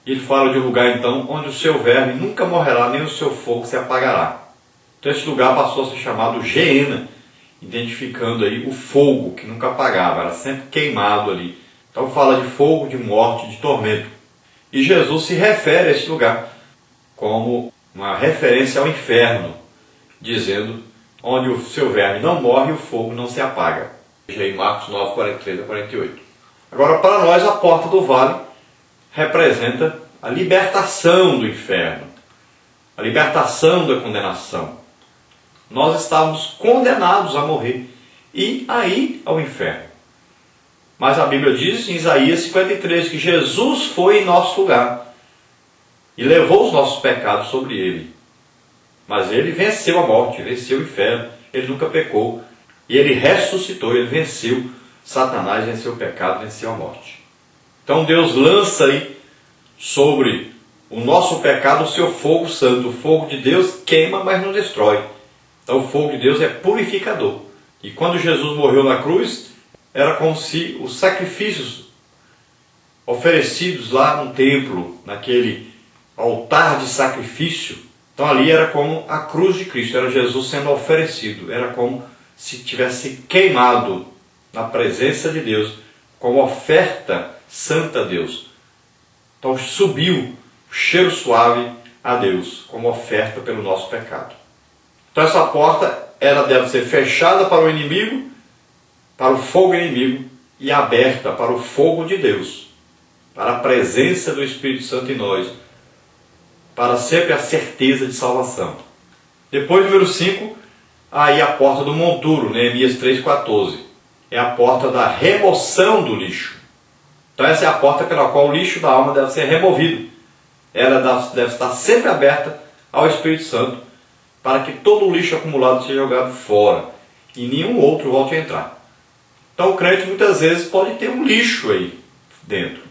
E ele fala de um lugar então onde o seu verme nunca morrerá, nem o seu fogo se apagará. Então esse lugar passou a ser chamado Geena, identificando aí o fogo que nunca apagava, era sempre queimado ali. Então fala de fogo, de morte, de tormento. E Jesus se refere a esse lugar como uma referência ao inferno, dizendo onde o seu verme não morre e o fogo não se apaga. Veja aí Marcos 9, 43 a 48. Agora, para nós, a porta do vale representa a libertação do inferno, a libertação da condenação. Nós estávamos condenados a morrer e a ir ao inferno. Mas a Bíblia diz em Isaías 53 que Jesus foi em nosso lugar e levou os nossos pecados sobre ele. Mas ele venceu a morte, venceu o inferno, ele nunca pecou. E ele ressuscitou, ele venceu Satanás, venceu o pecado, venceu a morte. Então Deus lança aí sobre o nosso pecado o seu fogo santo. O fogo de Deus queima, mas não destrói. Então o fogo de Deus é purificador. E quando Jesus morreu na cruz, era como se os sacrifícios oferecidos lá no templo, naquele altar de sacrifício, então ali era como a cruz de Cristo, era Jesus sendo oferecido, era como se tivesse queimado na presença de Deus, como oferta santa a Deus. Então subiu o cheiro suave a Deus, como oferta pelo nosso pecado. Então essa porta, ela deve ser fechada para o inimigo, para o fogo inimigo, e aberta para o fogo de Deus, para a presença do Espírito Santo em nós, para sempre a certeza de salvação. Depois, número 5, aí a porta do monturo, Neemias 3,14. É a porta da remoção do lixo. Então essa é a porta pela qual o lixo da alma deve ser removido. Ela deve estar sempre aberta ao Espírito Santo, para que todo o lixo acumulado seja jogado fora e nenhum outro volte a entrar. Então o crente muitas vezes pode ter um lixo aí dentro.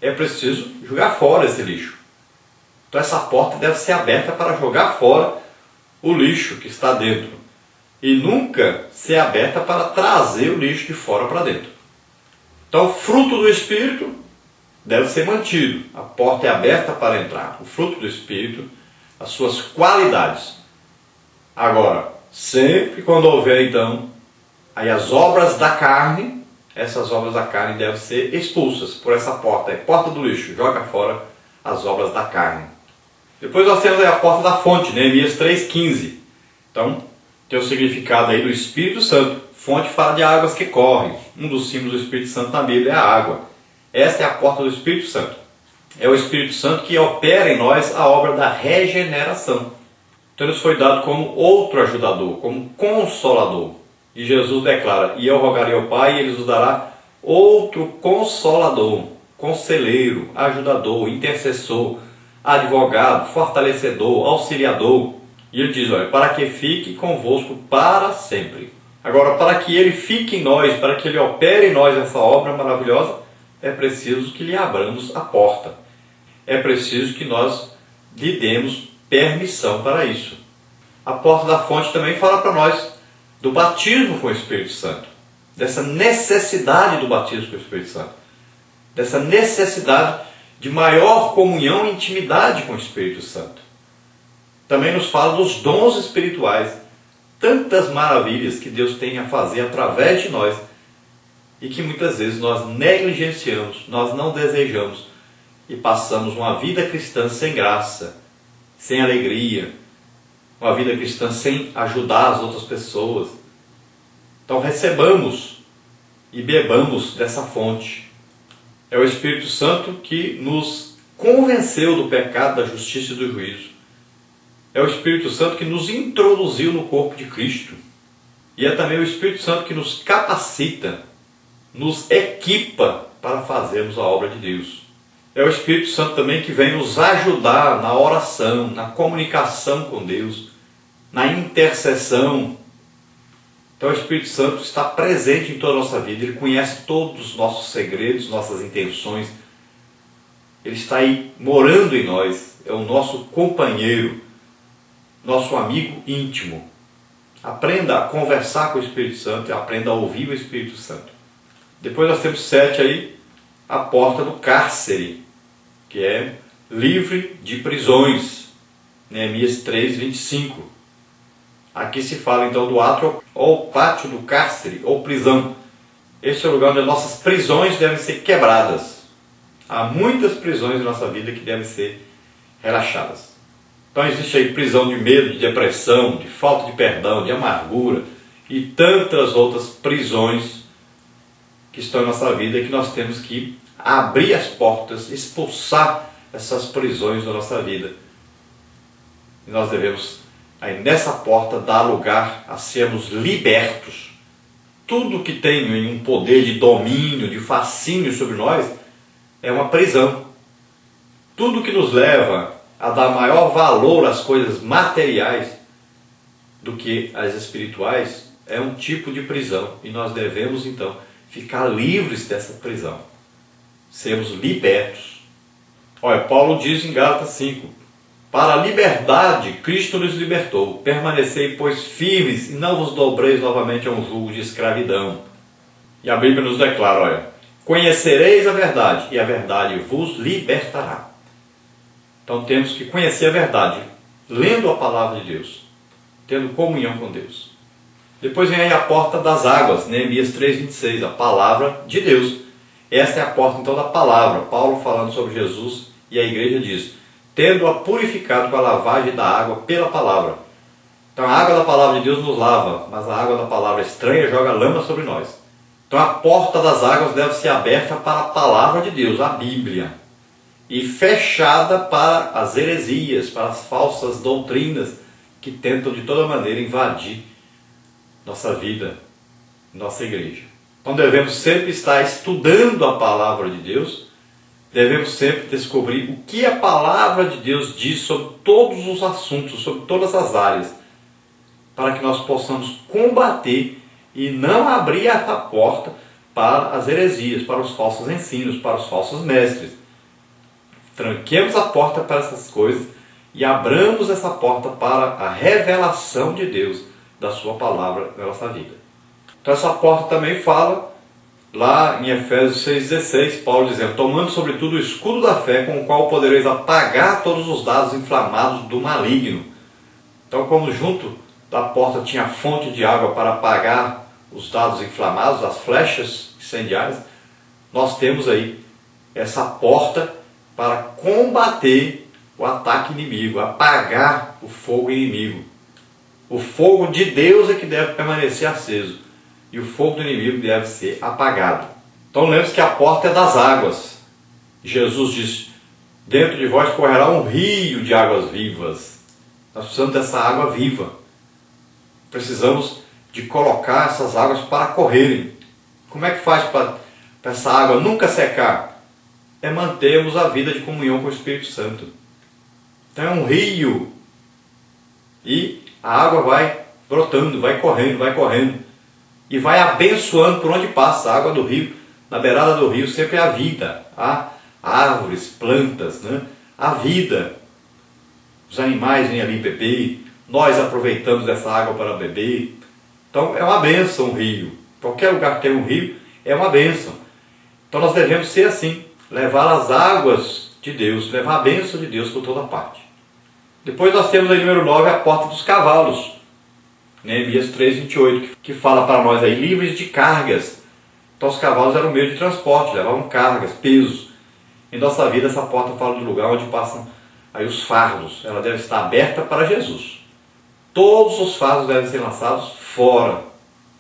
É preciso jogar fora esse lixo. Então essa porta deve ser aberta para jogar fora o lixo que está dentro. E nunca ser aberta para trazer o lixo de fora para dentro. Então o fruto do Espírito deve ser mantido. A porta é aberta para entrar. O fruto do Espírito, as suas qualidades. Agora, sempre quando houver então aí as obras da carne, essas obras da carne devem ser expulsas por essa porta. É porta do lixo, joga fora as obras da carne. Depois nós temos aí a porta da fonte, Neemias 3,15. Então, tem o significado aí do Espírito Santo. Fonte fala de águas que correm. Um dos símbolos do Espírito Santo na Bíblia é a água. Esta é a porta do Espírito Santo. É o Espírito Santo que opera em nós a obra da regeneração. Então ele foi dado como outro ajudador, como consolador. E Jesus declara, e eu rogarei ao Pai, e ele nos dará outro consolador, conselheiro, ajudador, intercessor, advogado, fortalecedor, auxiliador. E ele diz, olha, para que fique convosco para sempre. Agora, para que ele fique em nós, para que ele opere em nós essa obra maravilhosa, é preciso que lhe abramos a porta. É preciso que nós lhe demos permissão para isso. A porta da fonte também fala para nós do batismo com o Espírito Santo, dessa necessidade do batismo com o Espírito Santo, dessa necessidade de maior comunhão e intimidade com o Espírito Santo. Também nos fala dos dons espirituais, tantas maravilhas que Deus tem a fazer através de nós e que muitas vezes nós negligenciamos, nós não desejamos e passamos uma vida cristã sem graça, sem alegria, uma vida cristã sem ajudar as outras pessoas. Então recebamos e bebamos dessa fonte. É o Espírito Santo que nos convenceu do pecado, da justiça e do juízo. É o Espírito Santo que nos introduziu no corpo de Cristo. E é também o Espírito Santo que nos capacita, nos equipa para fazermos a obra de Deus. É o Espírito Santo também que vem nos ajudar na oração, na comunicação com Deus, na intercessão. Então o Espírito Santo está presente em toda a nossa vida. Ele conhece todos os nossos segredos, nossas intenções. Ele está aí morando em nós. É o nosso companheiro, nosso amigo íntimo. Aprenda a conversar com o Espírito Santo e aprenda a ouvir o Espírito Santo. Depois nós temos 7 aí, a porta do cárcere, que é livre de prisões. Neemias 3, 25. Aqui se fala então do átrio ou pátio do cárcere ou prisão. Esse é o lugar onde as nossas prisões devem ser quebradas. Há muitas prisões na nossa vida que devem ser relaxadas. Então existe aí prisão de medo, de depressão, de falta de perdão, de amargura e tantas outras prisões que estão em nossa vida e que nós temos que abrir as portas, expulsar essas prisões da nossa vida. E nós devemos, aí nessa porta, dar lugar a sermos libertos. Tudo que tem um poder de domínio, de fascínio sobre nós, é uma prisão. Tudo que nos leva a dar maior valor às coisas materiais do que às espirituais é um tipo de prisão. E nós devemos, então, ficar livres dessa prisão. Sermos libertos. Olha, Paulo diz em Gálatas 5, para a liberdade Cristo nos libertou. Permanecei, pois, firmes e não vos dobreis novamente a um jugo de escravidão. E a Bíblia nos declara, olha, conhecereis a verdade e a verdade vos libertará. Então temos que conhecer a verdade, lendo a palavra de Deus, tendo comunhão com Deus. Depois vem aí a porta das águas, Neemias 3,26, a palavra de Deus. Esta é a porta então da palavra. Paulo falando sobre Jesus e a igreja diz, tendo-a purificado com a lavagem da água pela palavra. Então a água da palavra de Deus nos lava, mas a água da palavra estranha joga lama sobre nós. Então a porta das águas deve ser aberta para a palavra de Deus, a Bíblia, e fechada para as heresias, para as falsas doutrinas que tentam de toda maneira invadir nossa vida, nossa igreja. Então devemos sempre estar estudando a palavra de Deus, devemos sempre descobrir o que a palavra de Deus diz sobre todos os assuntos, sobre todas as áreas, para que nós possamos combater e não abrir a porta para as heresias, para os falsos ensinos, para os falsos mestres. Tranquemos a porta para essas coisas e abramos essa porta para a revelação de Deus, da sua palavra na nossa vida. Então essa porta também fala, lá em Efésios 6,16, Paulo dizendo, tomando sobretudo o escudo da fé, com o qual podereis apagar todos os dados inflamados do maligno. Então como junto da porta tinha fonte de água para apagar os dados inflamados, as flechas incendiárias, nós temos aí essa porta para combater o ataque inimigo, apagar o fogo inimigo. O fogo de Deus é que deve permanecer aceso e o fogo do inimigo deve ser apagado. Então lembre-se que a porta é das águas. Jesus diz, dentro de vós correrá um rio de águas vivas. Nós precisamos dessa água viva. Precisamos de colocar essas águas para correrem. Como é que faz para essa água nunca secar? É mantermos a vida de comunhão com o Espírito Santo. Então é um rio. E a água vai brotando, vai correndo. E vai abençoando por onde passa. A água do rio, na beirada do rio, sempre há vida. Há árvores, plantas, né? Há vida. Os animais vêm ali beber. Nós aproveitamos dessa água para beber. Então é uma bênção o rio. Qualquer lugar que tem um rio é uma bênção. Então nós devemos ser assim. Levar as águas de Deus, levar a bênção de Deus por toda parte. Depois nós temos aí número 9, a porta dos cavalos. Neemias 3,28, que fala para nós aí, livres de cargas. Então os cavalos eram um meio de transporte, levavam cargas, pesos. Em nossa vida essa porta fala do lugar onde passam aí os fardos. Ela deve estar aberta para Jesus. Todos os fardos devem ser lançados fora,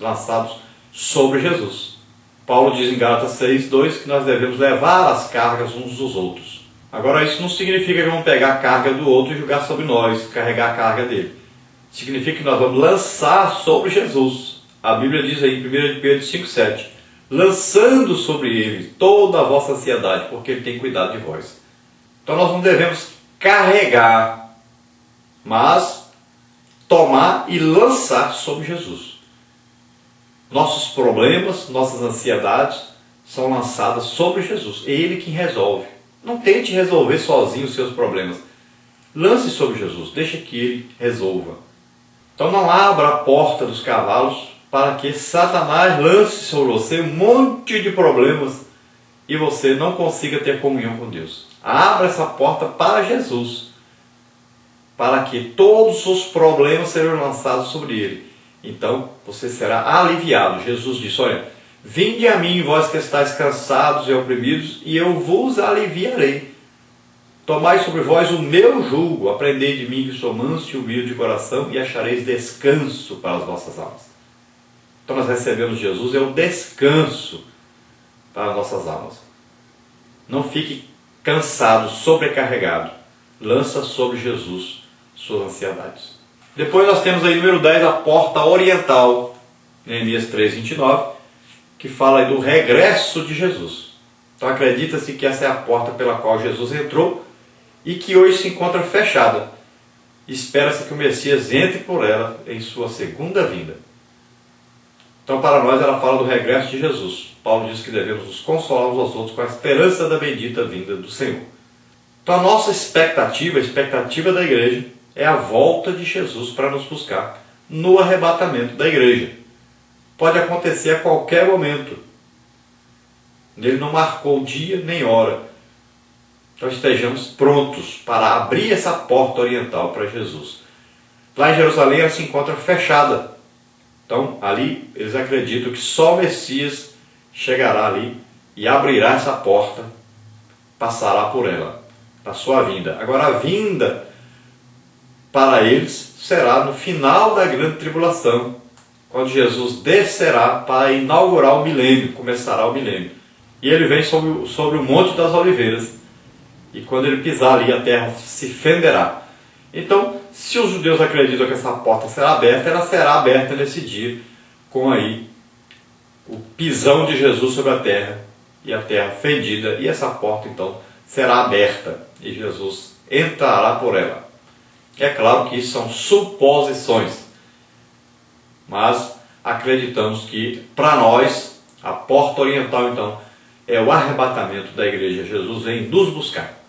lançados sobre Jesus. Paulo diz em Gálatas 6,2 que nós devemos levar as cargas uns dos outros. Agora isso não significa que vamos pegar a carga do outro e jogar sobre nós, carregar a carga dele. Significa que nós vamos lançar sobre Jesus. A Bíblia diz aí em 1 Pedro 5,7, lançando sobre ele toda a vossa ansiedade, porque ele tem cuidado de vós. Então nós não devemos carregar, mas tomar e lançar sobre Jesus. Nossos problemas, nossas ansiedades são lançadas sobre Jesus. É Ele quem resolve. Não tente resolver sozinho os seus problemas. Lance sobre Jesus, deixa que Ele resolva. Então não abra a porta dos cavalos para que Satanás lance sobre você um monte de problemas e você não consiga ter comunhão com Deus. Abra essa porta para Jesus, para que todos os problemas sejam lançados sobre ele. Então você será aliviado. Jesus disse: olha, vinde a mim, vós que estáis cansados e oprimidos, e eu vos aliviarei. Tomai sobre vós o meu jugo, aprendei de mim que sou manso e humilde de coração, e achareis descanso para as vossas almas. Então nós recebemos Jesus, é o descanso para as nossas almas. Não fique cansado, sobrecarregado. Lança sobre Jesus suas ansiedades. Depois nós temos aí número 10, a porta oriental, Neemias 3:29, que fala aí do regresso de Jesus. Então acredita-se que essa é a porta pela qual Jesus entrou e que hoje se encontra fechada. Espera-se que o Messias entre por ela em sua segunda vinda. Então para nós ela fala do regresso de Jesus. Paulo diz que devemos nos consolar uns aos outros com a esperança da bendita vinda do Senhor. Então a nossa expectativa, a expectativa da igreja, é a volta de Jesus para nos buscar no arrebatamento da igreja. Pode acontecer a qualquer momento. Ele não marcou dia nem hora. Então estejamos prontos para abrir essa porta oriental para Jesus. Lá em Jerusalém ela se encontra fechada. Então ali eles acreditam que só o Messias chegará ali e abrirá essa porta, passará por ela, na sua vinda. Agora a vinda para eles será no final da grande tribulação, quando Jesus descerá para inaugurar o milênio, começará o milênio. E ele vem sobre o Monte das Oliveiras, e quando ele pisar ali a terra se fenderá. Então, se os judeus acreditam que essa porta será aberta, ela será aberta nesse dia, com aí o pisão de Jesus sobre a terra, e a terra fendida, e essa porta então será aberta, e Jesus entrará por ela. É claro que isso são suposições, mas acreditamos que para nós a porta oriental então é o arrebatamento da igreja. Jesus vem nos buscar.